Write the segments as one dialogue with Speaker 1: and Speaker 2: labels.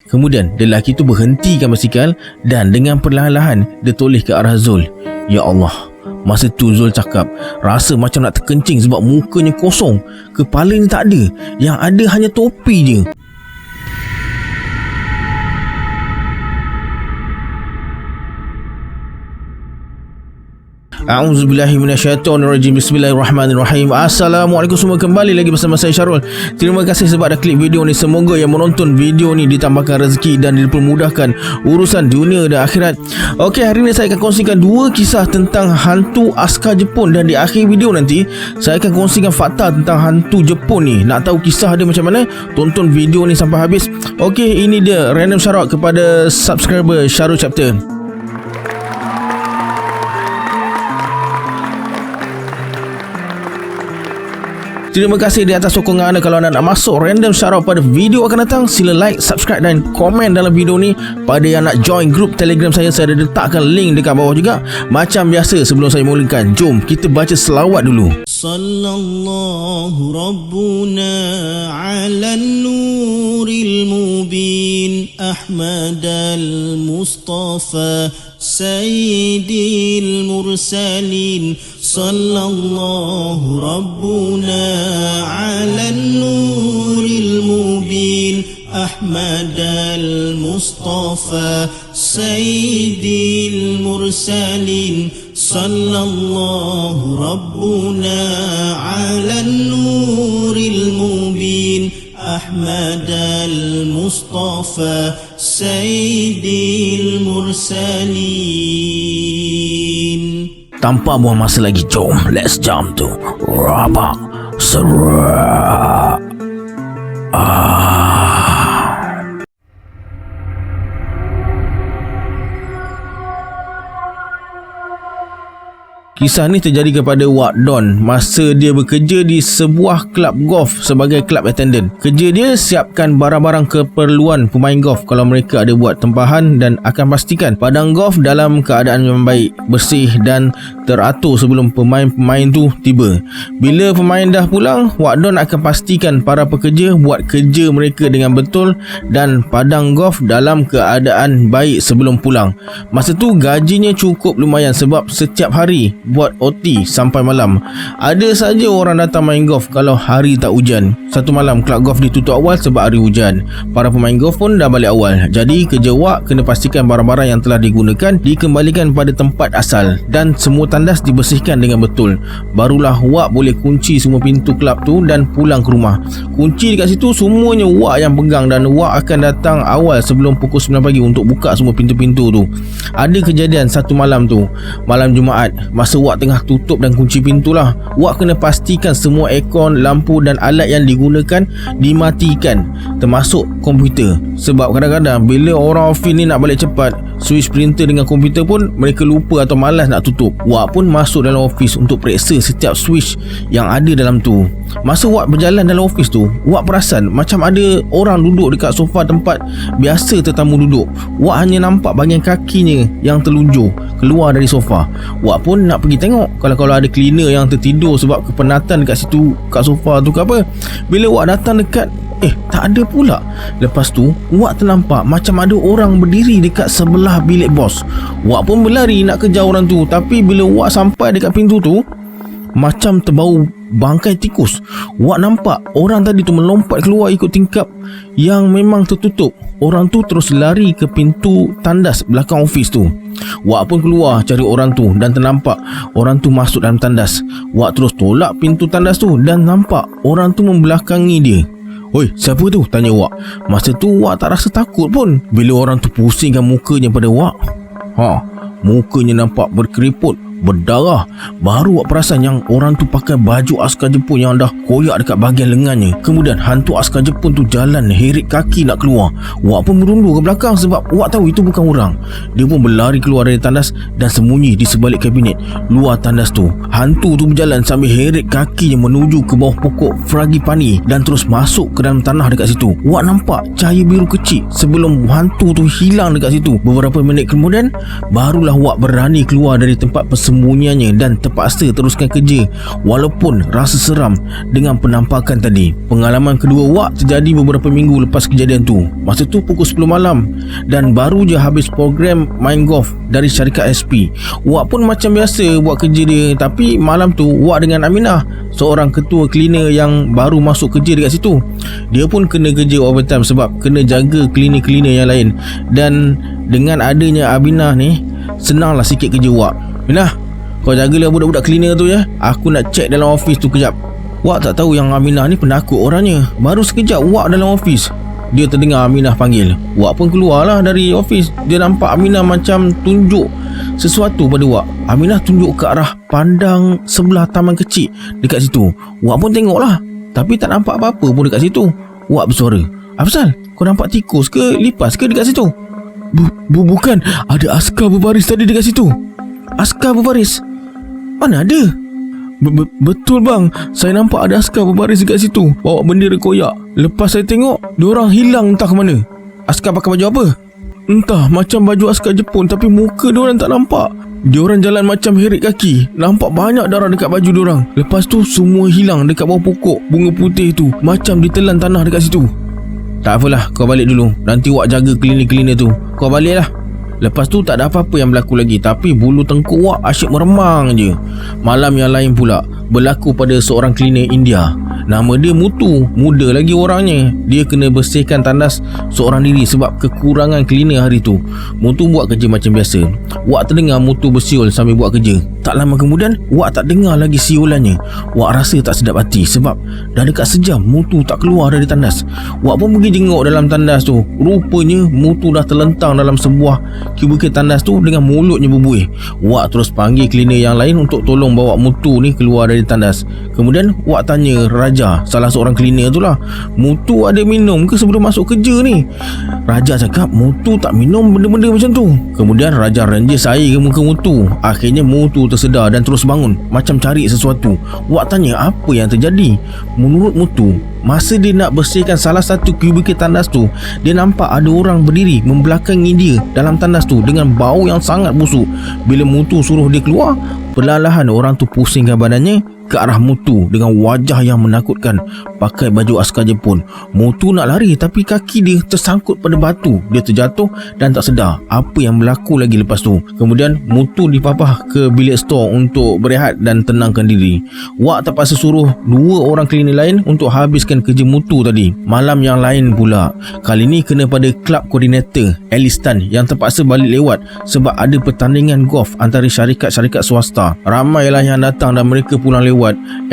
Speaker 1: Kemudian lelaki tu berhentikan basikal dan dengan perlahan-lahan dia toleh ke arah Zul. Ya Allah, masa tu Zul cakap rasa macam nak terkencing sebab mukanya kosong, kepalanya tak ada, yang ada hanya topi je. A'udzubillahi minasyaitonirrajim. Bismillahirrahmanirrahim. Assalamualaikum semua, kembali lagi bersama saya Syarul. Terima kasih sebab dah klik video ni. Semoga yang menonton video ni ditambahkan rezeki dan dipermudahkan urusan dunia dan akhirat. Okey, hari ni saya akan kongsikan dua kisah tentang hantu askar Jepun, dan di akhir video nanti saya akan kongsikan fakta tentang hantu Jepun ni. Nak tahu kisah dia macam mana? Tonton video ni sampai habis. Okey, ini dia random shout out kepada subscriber Syarul Chapter. Terima kasih di atas sokongan anda. Kalau anda nak masuk random shoutout pada video akan datang, sila like, subscribe dan komen dalam video ni. Pada yang nak join grup Telegram saya ada letakkan link dekat bawah juga. Macam biasa, sebelum saya mulakan, jom kita baca selawat dulu. Sallallahu Rabbuna ala nuril mubin Ahmad al-Mustafa Sayyidil Mursalin. Sallallahu Rabbuna ala nuril mubin Ahmad al-Mustafa Sayyidil Mursalin. Sallallahu Rabbuna ala nuril mubin Ahmad al-Mustafa Sayyidil Mursalin. Tanpa buang masa lagi, jom let's jump to Rabak Serak. Kisah ni terjadi kepada Wak Don masa dia bekerja di sebuah kelab golf sebagai club attendant. Kerja dia siapkan barang-barang keperluan pemain golf kalau mereka ada buat tempahan, dan akan pastikan padang golf dalam keadaan yang baik, bersih dan teratur sebelum pemain-pemain tu tiba. Bila pemain dah pulang, Wak Don akan pastikan para pekerja buat kerja mereka dengan betul dan padang golf dalam keadaan baik sebelum pulang. Masa tu gajinya cukup lumayan sebab setiap hari buat OT sampai malam. Ada saja orang datang main golf kalau hari tak hujan. Satu malam kelab golf ditutup awal sebab hari hujan. Para pemain golf pun dah balik awal. Jadi kerja Wak kena pastikan barang-barang yang telah digunakan dikembalikan pada tempat asal dan semua tandas dibersihkan dengan betul. Barulah Wak boleh kunci semua pintu kelab tu dan pulang ke rumah. Kunci dekat situ semuanya Wak yang pegang, dan Wak akan datang awal sebelum pukul 9 pagi untuk buka semua pintu-pintu tu. Ada kejadian satu malam tu, malam Jumaat, masa Wak tengah tutup dan kunci pintu lah, Wak kena pastikan semua aircon, lampu dan alat yang digunakan dimatikan, termasuk komputer. Sebab kadang-kadang bila orang office ni nak balik cepat, switch printer dengan komputer pun mereka lupa atau malas nak tutup. Wak pun masuk dalam office untuk periksa setiap switch yang ada dalam tu. Masa Wak berjalan dalam office tu, Wak perasan macam ada orang duduk dekat sofa tempat biasa tetamu duduk. Wak hanya nampak bahagian kakinya yang terlunjur keluar dari sofa. Wak pun nak pergi tengok kalau ada cleaner yang tertidur sebab kepenatan dekat situ, kat sofa tu ke apa. Bila Wak datang dekat, tak ada pula. Lepas tu Wak ternampak macam ada orang berdiri dekat sebelah bilik bos. Wak pun berlari nak kejar orang tu, tapi bila Wak sampai dekat pintu tu, macam terbau bangkai tikus. Wak nampak orang tadi tu melompat keluar ikut tingkap yang memang tertutup. Orang tu terus lari ke pintu tandas belakang office tu. Wak pun keluar cari orang tu dan ternampak orang tu masuk dalam tandas. Wak terus tolak pintu tandas tu dan nampak orang tu membelakangi dia. "Oi, siapa tu?" tanya Wak. Masa tu Wak tak rasa takut pun. Bila orang tu pusingkan mukanya pada Wak, mukanya nampak berkeriput, berdarah. Baru Wak perasan yang orang tu pakai baju askar Jepun yang dah koyak dekat bahagian lengannya. Kemudian hantu askar Jepun tu jalan heret kaki nak keluar. Wak pun berundur ke belakang sebab Wak tahu itu bukan orang. Dia pun berlari keluar dari tandas dan sembunyi di sebalik kabinet. Luar tandas tu, hantu tu berjalan sambil heret kakinya menuju ke bawah pokok frangipani dan terus masuk ke dalam tanah dekat situ. Wak nampak cahaya biru kecil sebelum hantu tu hilang dekat situ. Beberapa minit kemudian, barulah Wak berani keluar dari tempat pesawat persembunyiannya dan terpaksa teruskan kerja walaupun rasa seram dengan penampakan tadi. Pengalaman kedua Wak terjadi beberapa minggu lepas kejadian tu. Masa tu pukul 10 malam dan baru je habis program main golf dari syarikat SP. Wak pun macam biasa buat kerja dia, tapi malam tu Wak dengan Aminah, seorang ketua cleaner yang baru masuk kerja dekat situ, dia pun kena kerja overtime sebab kena jaga cleaner-cleaner yang lain. Dan dengan adanya Aminah ni, senanglah sikit kerja Wak. Aminah, kau jagalah budak-budak cleaner tu ya. Aku nak check dalam office tu kejap. Wak tak tahu yang Aminah ni penakut orangnya. Baru sekejap Wak dalam office, dia terdengar Aminah panggil. Wak pun keluarlah dari office. Dia nampak Aminah macam tunjuk sesuatu pada Wak. Aminah tunjuk ke arah pandang sebelah taman kecil dekat situ. Wak pun tengoklah, tapi tak nampak apa-apa pun dekat situ. Wak bersuara, "Afzal, kau nampak tikus ke lipas ke dekat situ?" Bukan, ada askar berbaris tadi dekat situ." "Askar berbaris? Mana ada?" Betul bang, saya nampak ada askar berbaris dekat situ, bawa bendera koyak. Lepas saya tengok, diorang hilang entah ke mana." "Askar pakai baju apa?" "Entah, macam baju askar Jepun, tapi muka diorang tak nampak. Diorang jalan macam heret kaki. Nampak banyak darah dekat baju diorang. Lepas tu semua hilang dekat bawah pokok bunga putih tu, macam ditelan tanah dekat situ." "Tak apalah, kau balik dulu. Nanti Wak jaga cleaner-cleaner tu. Kau baliklah." Lepas tu tak ada apa-apa yang berlaku lagi, tapi bulu tengkuk Wak asyik meremang je. Malam yang lain pula berlaku pada seorang cleaner India. Nama dia Mutu, muda lagi orangnya. Dia kena bersihkan tandas seorang diri sebab kekurangan cleaner hari tu. Mutu buat kerja macam biasa. Wak terdengar Mutu bersiul sambil buat kerja. Tak lama kemudian, Wak tak dengar lagi siulannya. Wak rasa tak sedap hati sebab dah dekat sejam Mutu tak keluar dari tandas. Wak pun pergi jenguk dalam tandas tu. Rupanya Mutu dah terlentang dalam sebuah kubikel tandas tu dengan mulutnya berbuih. Wak terus panggil cleaner yang lain untuk tolong bawa Mutu ni keluar dari tandas. Kemudian Wak tanya Raja, salah seorang cleaner tu lah, "Mutu ada minum ke sebelum masuk kerja ni?" Raja cakap Mutu tak minum benda-benda macam tu. Kemudian Raja renjes air ke muka Mutu. Akhirnya Mutu tersedar dan terus bangun macam cari sesuatu. Wak tanya apa yang terjadi. Menurut Mutu, masa dia nak bersihkan salah satu kubikel tandas tu, dia nampak ada orang berdiri membelakangi dia dalam tandas tu dengan bau yang sangat busuk. Bila Mutu suruh dia keluar, perlahan-lahan orang tu pusingkan badannya ke arah Mutu dengan wajah yang menakutkan, pakai baju askar Jepun. Mutu nak lari tapi kaki dia tersangkut pada batu. Dia terjatuh dan tak sedar apa yang berlaku lagi lepas tu. Kemudian Mutu dipapah ke bilik store untuk berehat dan tenangkan diri. Wak terpaksa suruh 2 orang cleaner lain untuk habiskan kerja Mutu tadi. Malam yang lain pula, kali ni kena pada club koordinator Alice Tan yang terpaksa balik lewat sebab ada pertandingan golf antara syarikat-syarikat swasta. Ramailah yang datang dan mereka pulang lewat.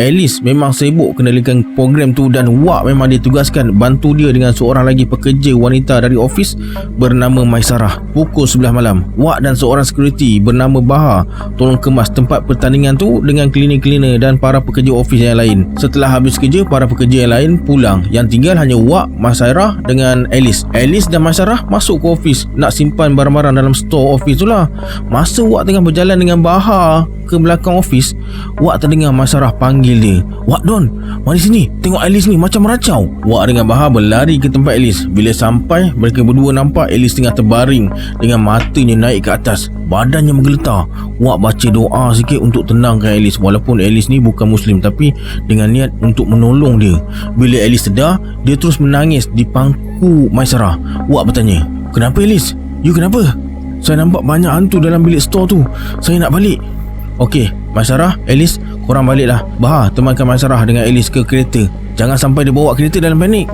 Speaker 1: Alice memang sibuk kendalikan program tu dan Wak memang ditugaskan bantu dia dengan seorang lagi pekerja wanita dari office bernama Maisarah. Pukul 11 malam, Wak dan seorang security bernama Baha tolong kemas tempat pertandingan tu dengan cleaner-cleaner dan para pekerja office yang lain. Setelah habis kerja, para pekerja yang lain pulang. Yang tinggal hanya Wak, Maisarah dengan Alice. Alice dan Maisarah masuk ke office nak simpan barang-barang dalam store office tu lah. Masa Wak tengah berjalan dengan Baha ke belakang office, Wak terdengar Maisarah panggil dia. "Wak Don, mari sini, tengok Alice ni macam meracau." Wak dengan Baha berlari ke tempat Alice. Bila sampai, mereka berdua nampak Alice tengah terbaring dengan matanya naik ke atas, badannya menggeletar. Wak baca doa sikit untuk tenangkan Alice, walaupun Alice ni bukan Muslim, tapi dengan niat untuk menolong dia. Bila Alice sedar, dia terus menangis di pangku Maisarah. Wak bertanya, "Kenapa Alice? You kenapa?" "Saya nampak banyak hantu dalam bilik store tu. Saya nak balik." "Okey, Maisarah, Alice, korang baliklah. Baha, temankan Maisarah dengan Alice ke kereta. Jangan sampai dia bawa kereta dalam panik."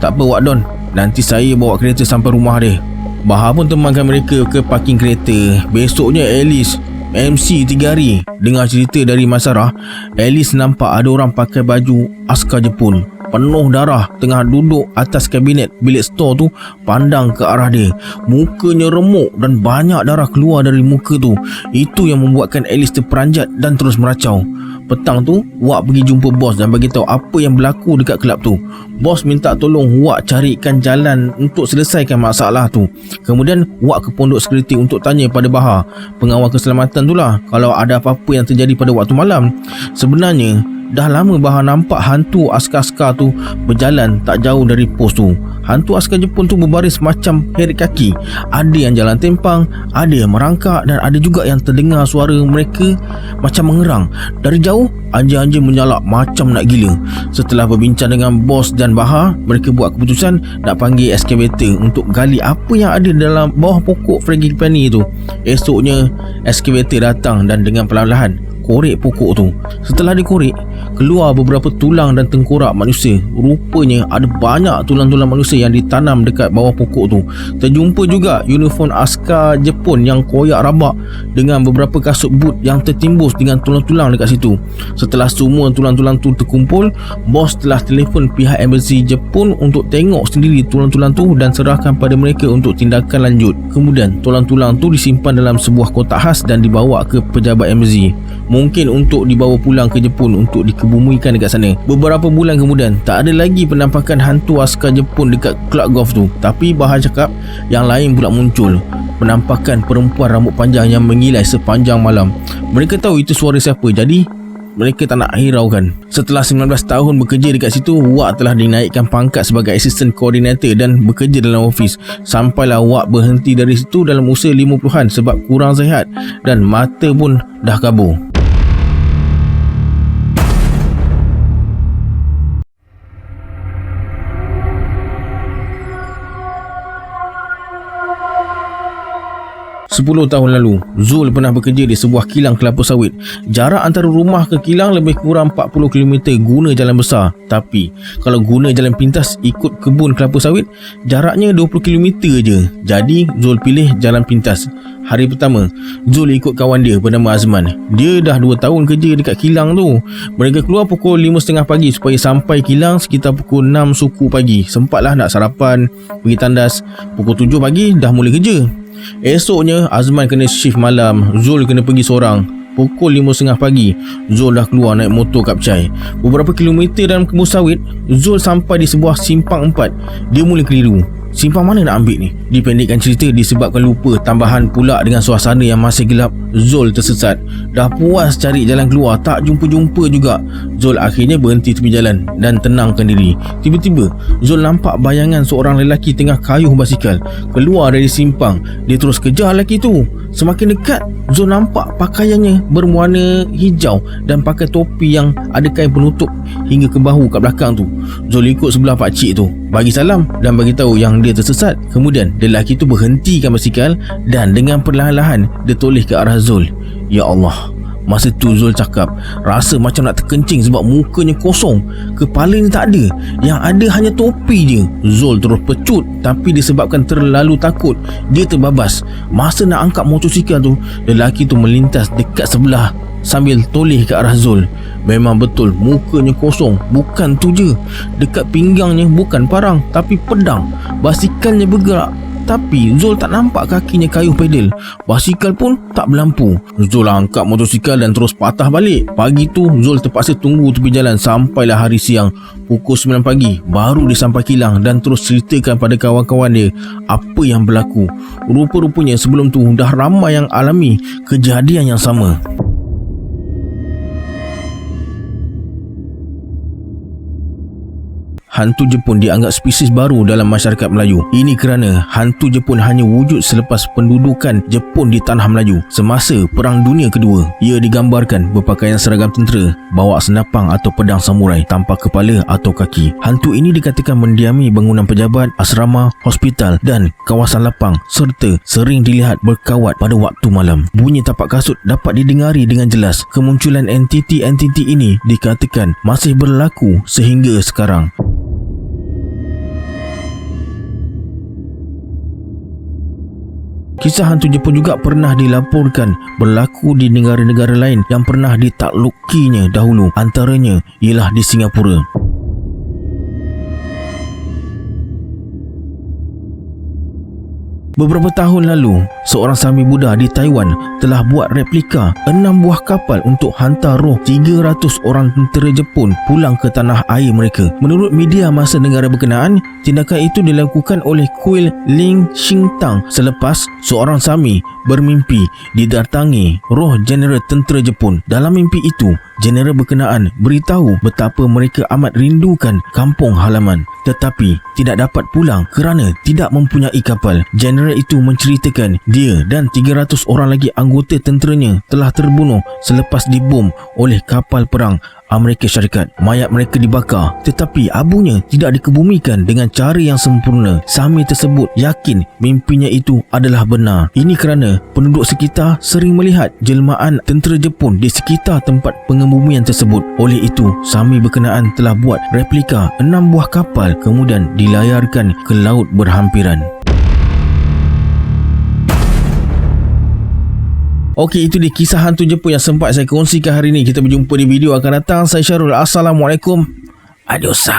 Speaker 1: "Tak apa Wak Don, nanti saya bawa kereta sampai rumah dia." Baha pun temankan mereka ke parking kereta. Besoknya Alice MC 3 hari. Dengar cerita dari Maisarah, Alice nampak ada orang pakai baju askar Jepun penuh darah tengah duduk atas kabinet bilik store tu, pandang ke arah dia. Mukanya remuk dan banyak darah keluar dari muka tu. Itu yang membuatkan Alice terperanjat dan terus meracau. Petang tu Wak pergi jumpa bos dan bagi tahu apa yang berlaku dekat kelab tu. Bos minta tolong Wak carikan jalan untuk selesaikan masalah tu. Kemudian Wak ke pondok security untuk tanya pada Bahar, pengawal keselamatan tu lah, kalau ada apa-apa yang terjadi pada waktu malam. Sebenarnya dah lama Bahar nampak hantu askar-askar tu berjalan tak jauh dari pos tu. Hantu askar Jepun tu berbaris macam heret kaki. Ada yang jalan tempang, ada yang merangkak dan ada juga yang terdengar suara mereka macam mengerang. Dari jauh, anjing-anjing menyalak macam nak gila. Setelah berbincang dengan bos dan Bahar, mereka buat keputusan nak panggil excavator untuk gali apa yang ada dalam bawah pokok frangipani tu. Esoknya, excavator datang dan dengan perlahan-lahan korek pokok tu. Setelah dikorek, keluar beberapa tulang dan tengkorak manusia. Rupanya ada banyak tulang-tulang manusia yang ditanam dekat bawah pokok tu. Terjumpa juga uniform askar Jepun yang koyak rabak dengan beberapa kasut boot yang tertimbus dengan tulang-tulang dekat situ. Setelah semua tulang-tulang tu terkumpul, bos telah telefon pihak embassy Jepun untuk tengok sendiri tulang-tulang tu dan serahkan pada mereka untuk tindakan lanjut. Kemudian tulang-tulang tu disimpan dalam sebuah kotak khas dan dibawa ke pejabat embassy, mungkin untuk dibawa pulang ke Jepun untuk dikebumikan dekat sana. Beberapa bulan kemudian, tak ada lagi penampakan hantu askar Jepun dekat kelab golf tu. Tapi Bahar cakap yang lain pula muncul. Penampakan perempuan rambut panjang yang mengilai sepanjang malam. Mereka tahu itu suara siapa, jadi mereka tak nak hiraukan. Setelah 19 tahun bekerja dekat situ, Wak telah dinaikkan pangkat sebagai assistant coordinator dan bekerja dalam ofis. Sampailah Wak berhenti dari situ dalam usia 50-an sebab kurang sihat dan mata pun dah kabur. Sepuluh tahun lalu, Zul pernah bekerja di sebuah kilang kelapa sawit. Jarak antara rumah ke kilang lebih kurang 40 km guna jalan besar. Tapi, kalau guna jalan pintas ikut kebun kelapa sawit, jaraknya 20 km je. Jadi, Zul pilih jalan pintas. Hari pertama, Zul ikut kawan dia bernama Azman. Dia dah 2 tahun kerja dekat kilang tu. Mereka keluar pukul 5.30 pagi supaya sampai kilang sekitar pukul 6 suku pagi. Sempatlah nak sarapan, pergi tandas. Pukul 7 pagi dah mula kerja. Esoknya Azman kena shift malam. Zul kena pergi seorang. Pukul 5.30 pagi, Zul dah keluar naik motor kapcai. Beberapa kilometer dalam kebun sawit, Zul sampai di sebuah simpang 4. Dia mula keliru. Simpang mana nak ambil ni? Dipendekkan cerita, disebabkan lupa tambahan pula dengan suasana yang masih gelap, Zul tersesat. Dah puas cari jalan keluar, tak jumpa-jumpa juga. Zul akhirnya berhenti tepi jalan dan tenangkan diri. Tiba-tiba Zul nampak bayangan seorang lelaki tengah kayuh basikal keluar dari simpang. Dia terus kejar lelaki tu. Semakin dekat, Zul nampak pakaiannya berwarna hijau dan pakai topi yang ada kain penutup hingga ke bahu kat belakang tu. Zul ikut sebelah pakcik tu, bagi salam dan bagi tahu yang dia tersesat. Kemudian lelaki tu berhentikan basikal dan dengan perlahan-lahan dia toleh ke arah Zul. Ya Allah, masa tu Zul cakap rasa macam nak terkencing sebab mukanya kosong, kepalanya tak ada, yang ada hanya topi je. Zul terus pecut, tapi disebabkan terlalu takut, dia terbabas. Masa nak angkat motosikal tu, lelaki tu melintas dekat sebelah sambil toleh ke arah Zul. Memang betul mukanya kosong. Bukan tu je, dekat pinggangnya bukan parang tapi pedang. Basikalnya bergerak, tapi Zul tak nampak kakinya kayuh pedal. Basikal pun tak berlampu. Zul angkat motosikal dan terus patah balik. Pagi tu Zul terpaksa tunggu tepi jalan sampailah hari siang. Pukul 9 pagi baru dia sampai kilang dan terus ceritakan pada kawan-kawan dia apa yang berlaku. Rupa-rupanya sebelum tu dah ramai yang alami kejadian yang sama. Hantu Jepun dianggap spesies baru dalam masyarakat Melayu. Ini kerana hantu Jepun hanya wujud selepas pendudukan Jepun di tanah Melayu semasa Perang Dunia Kedua. Ia digambarkan berpakaian seragam tentera, bawa senapang atau pedang samurai tanpa kepala atau kaki. Hantu ini dikatakan mendiami bangunan pejabat, asrama, hospital dan kawasan lapang serta sering dilihat berkawat pada waktu malam. Bunyi tapak kasut dapat didengari dengan jelas. Kemunculan entiti-entiti ini dikatakan masih berlaku sehingga sekarang. Kisah hantu Jepun juga pernah dilaporkan berlaku di negara-negara lain yang pernah ditaklukinya dahulu, antaranya ialah di Singapura. Beberapa tahun lalu, seorang Sami Buddha di Taiwan telah buat replika 6 buah kapal untuk hantar roh 300 orang tentera Jepun pulang ke tanah air mereka. Menurut media masa negara berkenaan, tindakan itu dilakukan oleh kuil Ling Xingtang selepas seorang Sami bermimpi didatangi roh jeneral tentera Jepun. Dalam mimpi itu, jeneral berkenaan beritahu betapa mereka amat rindukan kampung halaman tetapi tidak dapat pulang kerana tidak mempunyai kapal. Jeneral itu menceritakan dia dan 300 orang lagi anggota tenteranya telah terbunuh selepas dibom oleh kapal perang Amerika Syarikat. Mayat mereka dibakar tetapi abunya tidak dikebumikan dengan cara yang sempurna. Sami tersebut yakin mimpinya itu adalah benar. Ini kerana penduduk sekitar sering melihat jelmaan tentera Jepun di sekitar tempat pengebumian tersebut. Oleh itu, Sami berkenaan telah buat replika 6 buah kapal kemudian dilayarkan ke laut berhampiran. Okey, itu dia kisah hantu Jepun yang sempat saya kongsikan hari ini. Kita berjumpa di video akan datang. Saya Syarul. Assalamualaikum. Adios.